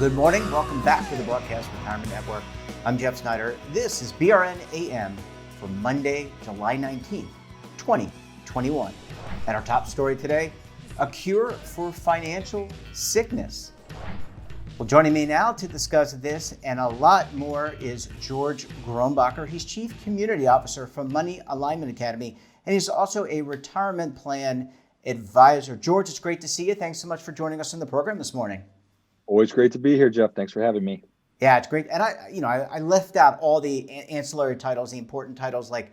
Good morning. Welcome back to the Broadcast Retirement Network. I'm Jeff Snyder. This is BRN AM for Monday, July 19th, 2021. And our top story today, a cure for financial sickness. Well, joining me now to discuss this and a lot more is George Grombacher. He's Chief Community Officer from Money Alignment Academy, and he's also a retirement plan advisor. George, it's great to see you. Thanks so much for joining us on the program this morning. Always great to be here, Jeff. Thanks for having me. Yeah, it's great. And I left out all the ancillary titles, the important titles like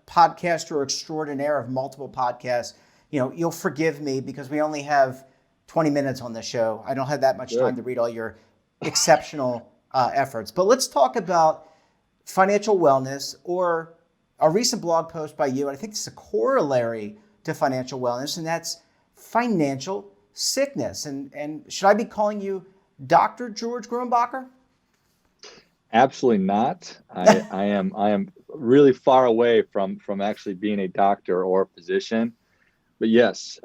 podcaster extraordinaire of multiple podcasts. You'll forgive me because we only have 20 minutes on the show. I don't have that much time to read all your exceptional efforts. But let's talk about financial wellness, or a recent blog post by you. And I think it's a corollary to financial wellness, and that's financial sickness. And should I be calling you Dr. George Grombacher? Absolutely not. I am really far away from actually being a doctor or a physician. But yes,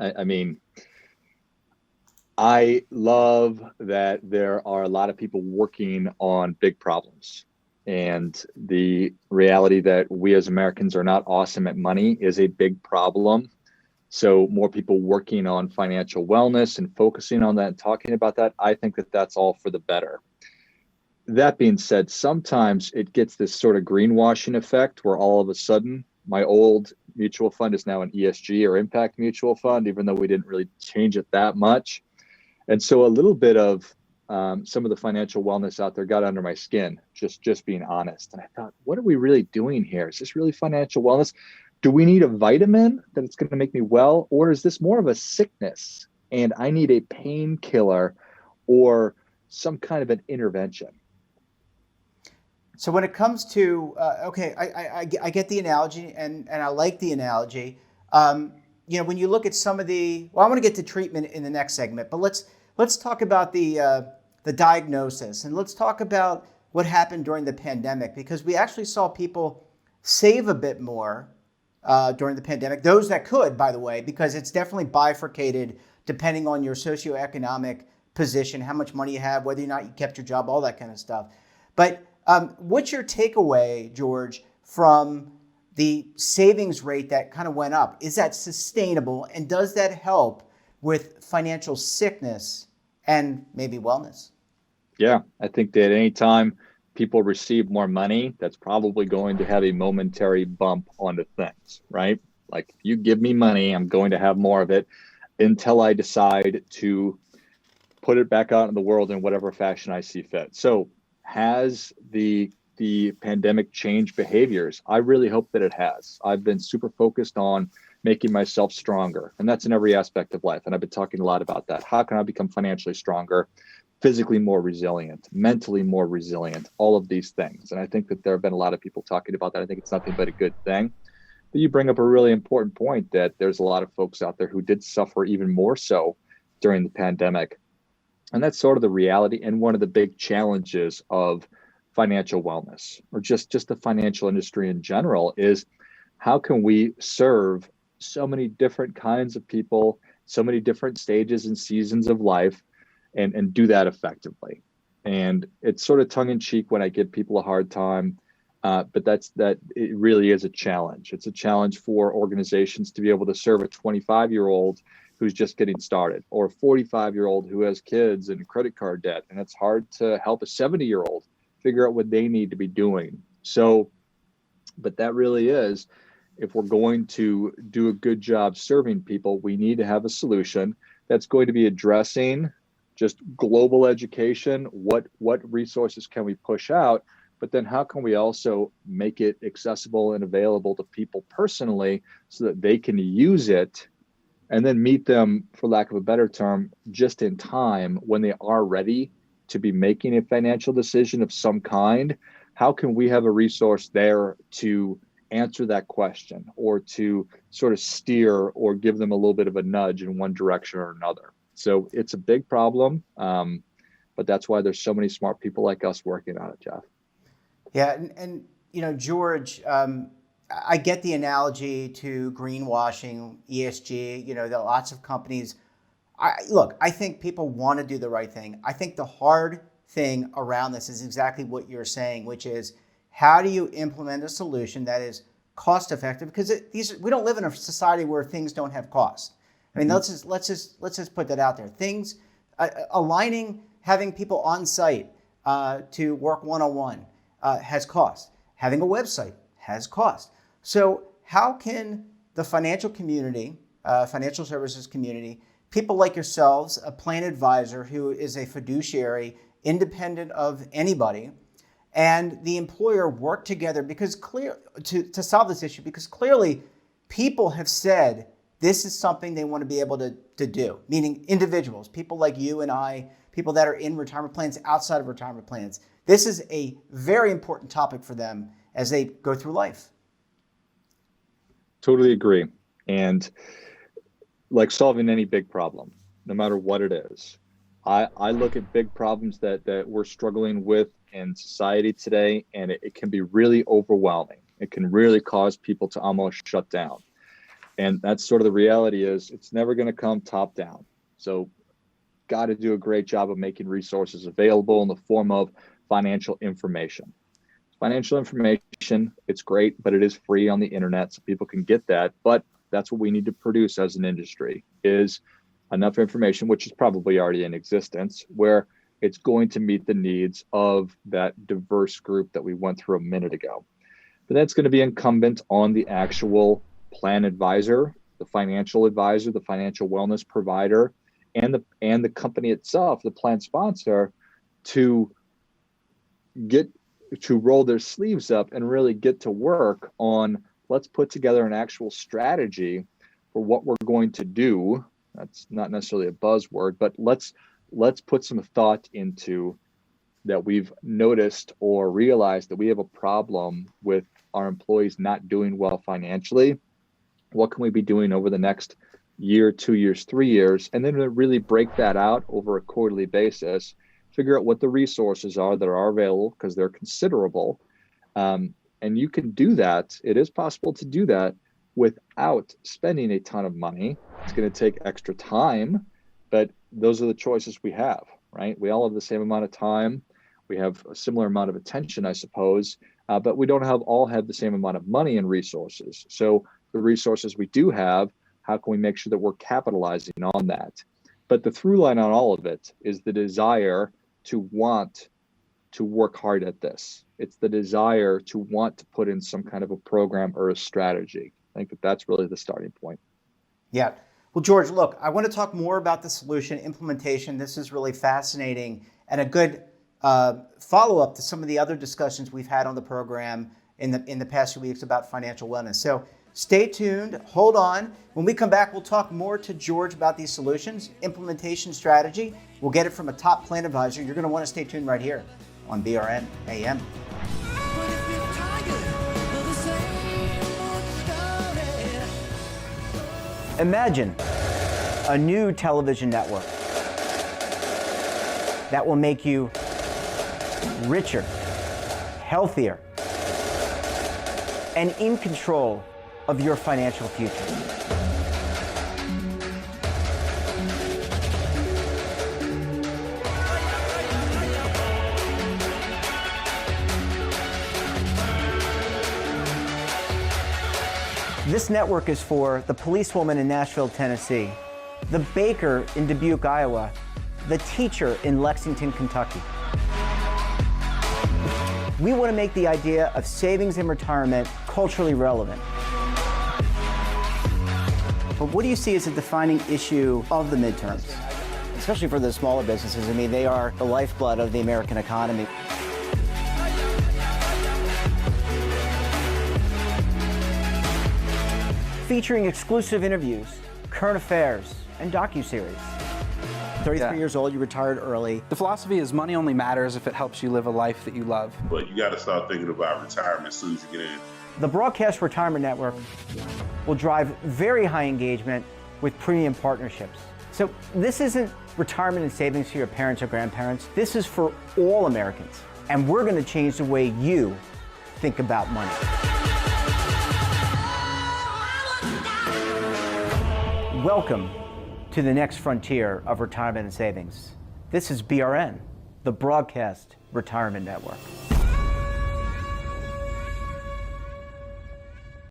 I love that there are a lot of people working on big problems. And the reality that we as Americans are not awesome at money is a big problem. So more people working on financial wellness and focusing on that and talking about that, I think that that's all for the better. That being said, sometimes it gets this sort of greenwashing effect where all of a sudden my old mutual fund is now an ESG or impact mutual fund, even though we didn't really change it that much. And so a little bit of some of the financial wellness out there got under my skin, just being honest. And I thought, what are we really doing here? Is this really financial wellness? Do we need a vitamin that it's going to make me well? Or is this more of a sickness and I need a painkiller or some kind of an intervention? So when it comes to, I get the analogy and I like the analogy. When you look at some of I want to get to treatment in the next segment, but let's talk about the diagnosis, and let's talk about what happened during the pandemic, because we actually saw people save a bit more during the pandemic. Those that could, by the way, because it's definitely bifurcated depending on your socioeconomic position, how much money you have, whether or not you kept your job, all that kind of stuff. But what's your takeaway, George, from the savings rate that kind of went up? Is that sustainable, and does that help with financial sickness and maybe wellness? Yeah, I think that anytime people receive more money, that's probably going to have a momentary bump onto things, right? Like, if you give me money, I'm going to have more of it until I decide to put it back out in the world in whatever fashion I see fit. So has the pandemic changed behaviors? I really hope that it has. I've been super focused on making myself stronger, and that's in every aspect of life. And I've been talking a lot about that. How can I become financially stronger, physically more resilient, mentally more resilient, all of these things? And I think that there have been a lot of people talking about that. I think it's nothing but a good thing. But you bring up a really important point, that there's a lot of folks out there who did suffer even more so during the pandemic. And that's sort of the reality and one of the big challenges of financial wellness, or just the financial industry in general, is how can we serve so many different kinds of people, so many different stages and seasons of life, and do that effectively. And it's sort of tongue in cheek when I give people a hard time, but it really is a challenge. It's a challenge for organizations to be able to serve a 25-year-old who's just getting started, or a 45-year-old who has kids and credit card debt. And it's hard to help a 70-year-old figure out what they need to be doing. So, but that really is, if we're going to do a good job serving people, we need to have a solution that's going to be addressing just global education. What resources can we push out? But then how can we also make it accessible and available to people personally so that they can use it and then meet them, for lack of a better term, just in time when they are ready to be making a financial decision of some kind? How can we have a resource there to answer that question, or to sort of steer or give them a little bit of a nudge in one direction or another? So it's a big problem, but that's why there's so many smart people like us working on it, Jeff. Yeah, and George, I get the analogy to greenwashing, ESG. There are lots of companies. I think people want to do the right thing. I think the hard thing around this is exactly what you're saying, which is how do you implement a solution that is cost effective? Because we don't live in a society where things don't have cost. I mean, let's just put that out there. Things aligning, having people on site to work one-on-one has cost. Having a website has cost. So how can the financial community, financial services community, people like yourselves, a plan advisor who is a fiduciary, independent of anybody, and the employer work together to solve this issue? Because clearly people have said this is something they want to be able to do, meaning individuals, people like you and I, people that are in retirement plans, outside of retirement plans. This is a very important topic for them as they go through life. Totally agree. And like solving any big problem, no matter what it is, I look at big problems that we're struggling with in society today, and it can be really overwhelming. It can really cause people to almost shut down. And that's sort of the reality is it's never going to come top down. So got to do a great job of making resources available in the form of financial information. Financial information, it's great, but it is free on the internet, so people can get that. But that's what we need to produce as an industry, is enough information, which is probably already in existence, where it's going to meet the needs of that diverse group that we went through a minute ago. But that's going to be incumbent on the actual plan advisor, the financial advisor, the financial wellness provider, and the company itself, the plan sponsor, to roll their sleeves up and really get to work on, let's put together an actual strategy for what we're going to do. That's not necessarily a buzzword, but let's put some thought into that. We've noticed or realized that we have a problem with our employees not doing well financially. What can we be doing over the next year, 2 years, 3 years? And then really break that out over a quarterly basis, figure out what the resources are that are available, because they're considerable. And you can do that. It is possible to do that without spending a ton of money. It's going to take extra time, but those are the choices we have, right? We all have the same amount of time. We have a similar amount of attention, I suppose, but we don't all have the same amount of money and resources. So the resources we do have, how can we make sure that we're capitalizing on that? But the through line on all of it is the desire to want to work hard at this. It's the desire to want to put in some kind of a program or a strategy. I think that's really the starting point. Yeah. Well, George, look, I want to talk more about the solution implementation. This is really fascinating and a good follow-up to some of the other discussions we've had on the program in the past few weeks about financial wellness. So stay tuned, hold on. When we come back, we'll talk more to George about these solutions, implementation strategy. We'll get it from a top plan advisor. You're going to want to stay tuned right here on BRN AM. Imagine a new television network that will make you richer, healthier, and in control of your financial future. This network is for the policewoman in Nashville, Tennessee, the baker in Dubuque, Iowa, the teacher in Lexington, Kentucky. We want to make the idea of savings and retirement culturally relevant. But what do you see as a defining issue of the midterms, especially for the smaller businesses? I mean, they are the lifeblood of the American economy. Featuring exclusive interviews, current affairs, and docuseries. 33 years old, you retired early. The philosophy is money only matters if it helps you live a life that you love. But you got to start thinking about retirement as soon as you get in. The Broadcast Retirement Network will drive very high engagement with premium partnerships. So this isn't retirement and savings for your parents or grandparents. This is for all Americans. And we're going to change the way you think about money. Welcome to the next frontier of retirement and savings. This is BRN the Broadcast Retirement Network.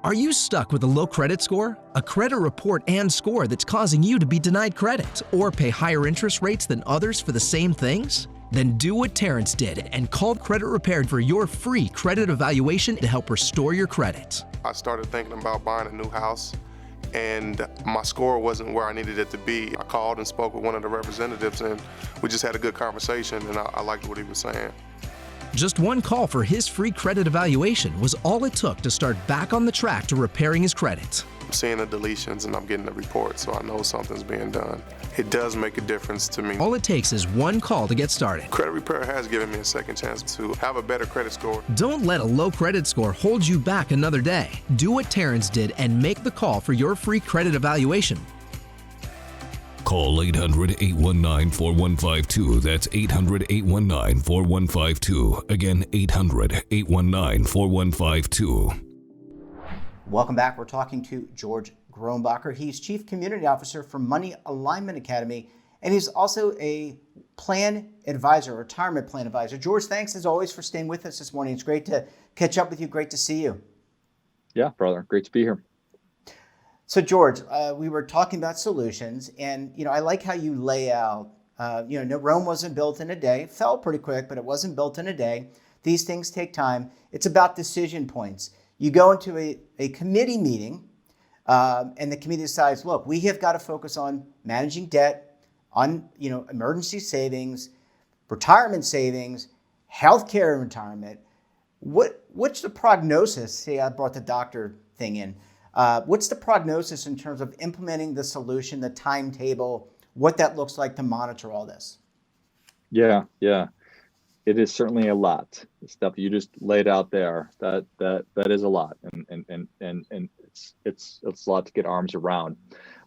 Are you stuck with a low credit score? A credit report and score that's causing you to be denied credit or pay higher interest rates than others for the same things? Then do what Terrence did and call Credit Repaired for your free credit evaluation to help restore your credit. I started thinking about buying a new house, and my score wasn't where I needed it to be. I called and spoke with one of the representatives, and we just had a good conversation, and I liked what he was saying. Just one call for his free credit evaluation was all it took to start back on the track to repairing his credit. I'm seeing the deletions and I'm getting the report, so I know something's being done. It does make a difference to me. All it takes is one call to get started. Credit Repair has given me a second chance to have a better credit score. Don't let a low credit score hold you back another day. Do what Terrence did and make the call for your free credit evaluation. Call 800-819-4152. That's 800-819-4152. Again, 800-819-4152. Welcome back. We're talking to George Groenbacher. He's Chief Community Officer for Money Alignment Academy, and he's also a plan advisor, retirement plan advisor. George, thanks as always for staying with us this morning. It's great to catch up with you. Great to see you. Yeah, brother. Great to be here. So, George, we were talking about solutions, and I like how you lay out. No, Rome wasn't built in a day. It fell pretty quick, but it wasn't built in a day. These things take time. It's about decision points. You go into a committee meeting, and the committee decides, look, we have got to focus on managing debt, on emergency savings, retirement savings, healthcare and retirement. What's the prognosis? See, I brought the doctor thing in. What's the prognosis in terms of implementing the solution, the timetable, what that looks like to monitor all this? Yeah. It is certainly a lot. The stuff you just laid out there, that is a lot, and it's a lot to get arms around.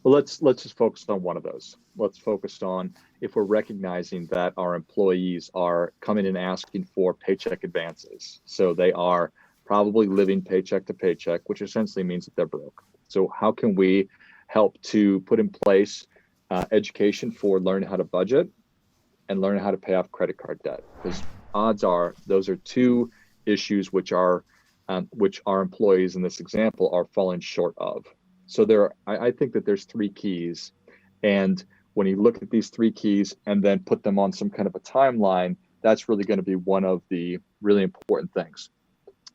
Well, let's just focus on one of those. Let's focus on if we're recognizing that our employees are coming and asking for paycheck advances. So they are probably living paycheck to paycheck, which essentially means that they're broke. So how can we help to put in place education for learning how to budget and learning how to pay off credit card debt? Because odds are those are two issues which our employees in this example are falling short of. So I think that there's three keys, and when you look at these three keys and then put them on some kind of a timeline, that's really going to be one of the really important things.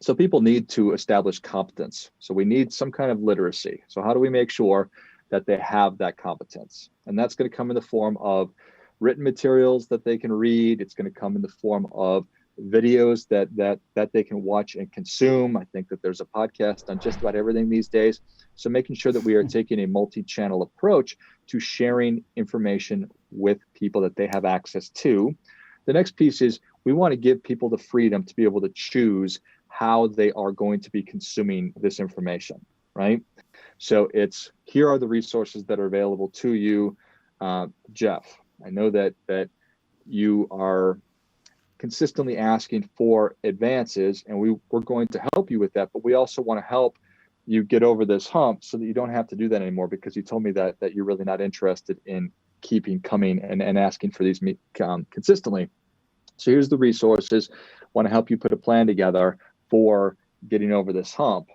So people need to establish competence. So we need some kind of literacy. So how do we make sure that they have that competence? And that's going to come in the form of written materials that they can read. It's going to come in the form of videos that they can watch and consume. I think that there's a podcast on just about everything these days. So making sure that we are taking a multi-channel approach to sharing information with people that they have access to. The next piece is we want to give people the freedom to be able to choose how they are going to be consuming this information, right? So here are the resources that are available to you. Jeff, I know that you are consistently asking for advances, and we're going to help you with that, but we also want to help you get over this hump so that you don't have to do that anymore, because you told me that you're really not interested in keeping coming and asking for these consistently. So here's the resources. Want to help you put a plan together for getting over this hump.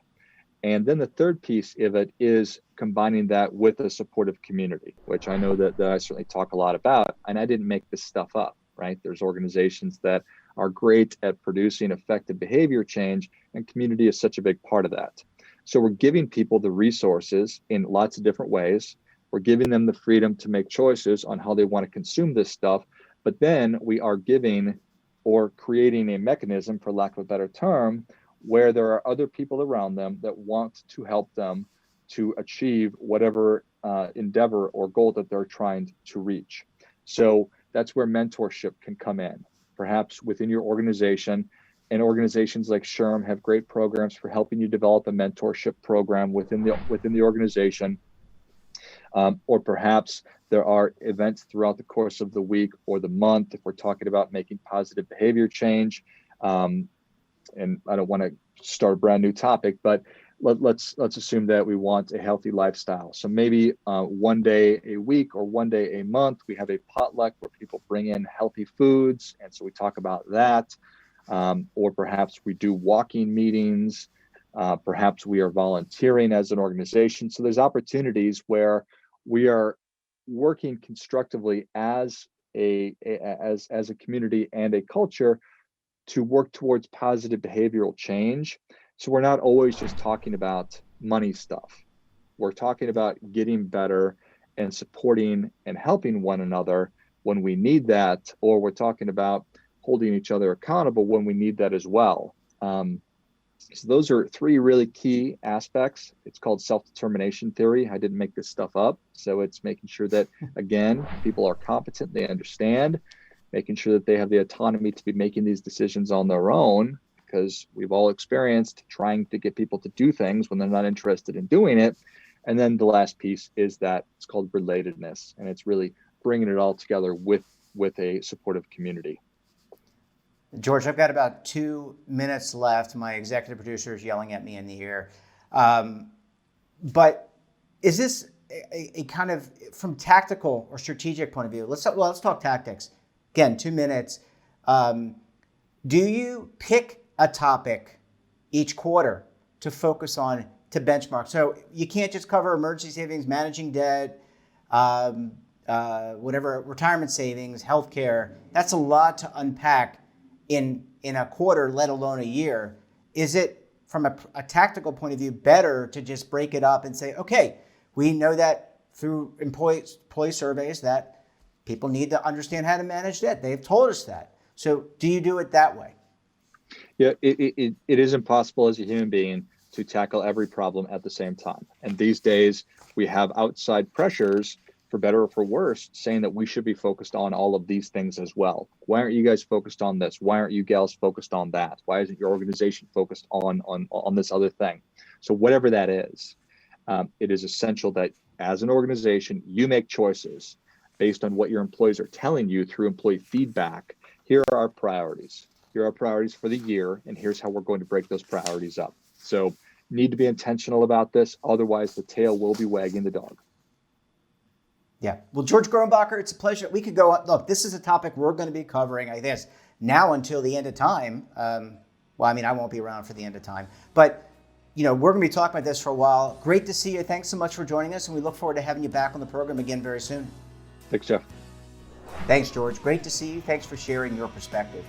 And then the third piece of it is combining that with a supportive community, which I know that I certainly talk a lot about, and I didn't make this stuff up, right? There's organizations that are great at producing effective behavior change, and community is such a big part of that. So we're giving people the resources in lots of different ways. We're giving them the freedom to make choices on how they want to consume this stuff, but then we are giving or creating a mechanism, for lack of a better term, where there are other people around them that want to help them to achieve whatever endeavor or goal that they're trying to reach. So that's where mentorship can come in, perhaps within your organization. And organizations like SHRM have great programs for helping you develop a mentorship program within the organization. Or perhaps there are events throughout the course of the week or the month, if we're talking about making positive behavior change. And I don't want to start a brand new topic, but let's assume that we want a healthy lifestyle. So maybe one day a week or one day a month, we have a potluck where people bring in healthy foods. And so we talk about that. Or perhaps we do walking meetings. Perhaps we are volunteering as an organization. So there's opportunities where we are working constructively as a community and a culture to work towards positive behavioral change. So we're not always just talking about money stuff. We're talking about getting better and supporting and helping one another when we need that, or we're talking about holding each other accountable when we need that as well. So those are three really key aspects. It's called self-determination theory. I didn't make this stuff up. So it's making sure that, again, people are competent, they understand, making sure that they have the autonomy to be making these decisions on their own, because we've all experienced trying to get people to do things when they're not interested in doing it. And then the last piece is that it's called relatedness, and it's really bringing it all together with a supportive community. George, I've got about 2 minutes left. My executive producer is yelling at me in the ear. But is this a kind of, from tactical or strategic point of view, let's talk tactics. Again, 2 minutes. Do you pick a topic each quarter to focus on, to benchmark? So you can't just cover emergency savings, managing debt, whatever, retirement savings, healthcare. That's a lot to unpack in a quarter, let alone a year. Is it, from a tactical point of view, better to just break it up and say, okay, we know that through employee surveys that people need to understand how to manage debt. They've told us that. So do you do it that way? Yeah, it is impossible as a human being to tackle every problem at the same time. And these days we have outside pressures, for better or for worse, saying that we should be focused on all of these things as well. Why aren't you guys focused on this? Why aren't you gals focused on that? Why isn't your organization focused on this other thing? So whatever that is, it is essential that as an organization, you make choices based on what your employees are telling you through employee feedback. Here are our priorities. Here are our priorities for the year, and here's how we're going to break those priorities up. So need to be intentional about this. Otherwise, the tail will be wagging the dog. Yeah. Well, George Groenbacher, it's a pleasure. We could go on. Look, this is a topic we're going to be covering, I guess, now until the end of time. Well, I mean, I won't be around for the end of time. But, we're going to be talking about this for a while. Great to see you. Thanks so much for joining us, and we look forward to having you back on the program again very soon. Thanks, Jeff. Thanks, George. Great to see you. Thanks for sharing your perspective.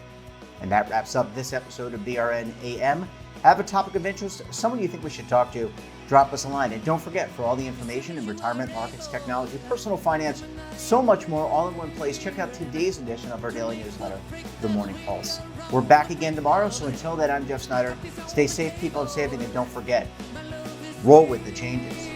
And that wraps up this episode of BRN AM. Have a topic of interest, someone you think we should talk to, drop us a line. And don't forget, for all the information in retirement, markets, technology, personal finance, so much more all in one place, check out today's edition of our daily newsletter, The Morning Pulse. We're back again tomorrow, so until then, I'm Jeff Snyder. Stay safe, keep on saving, and don't forget, roll with the changes.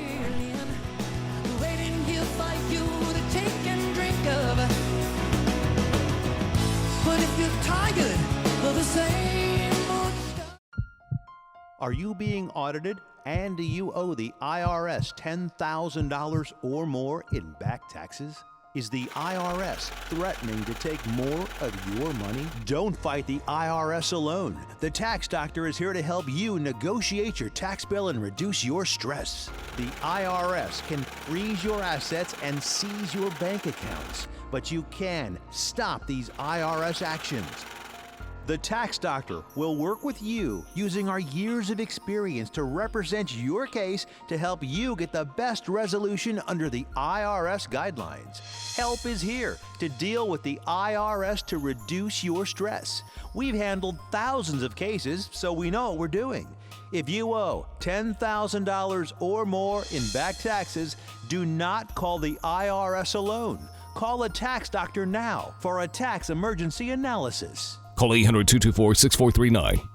Are you being audited and do you owe the IRS $10,000 or more in back taxes? Is the IRS threatening to take more of your money? Don't fight the IRS alone. The Tax Doctor is here to help you negotiate your tax bill and reduce your stress. The IRS can freeze your assets and seize your bank accounts, but you can stop these IRS actions. The Tax Doctor will work with you using our years of experience to represent your case to help you get the best resolution under the IRS guidelines. Help is here to deal with the IRS to reduce your stress. We've handled thousands of cases, so we know what we're doing. If you owe $10,000 or more in back taxes, do not call the IRS alone. Call a Tax Doctor now for a tax emergency analysis. Call 800-224-6439.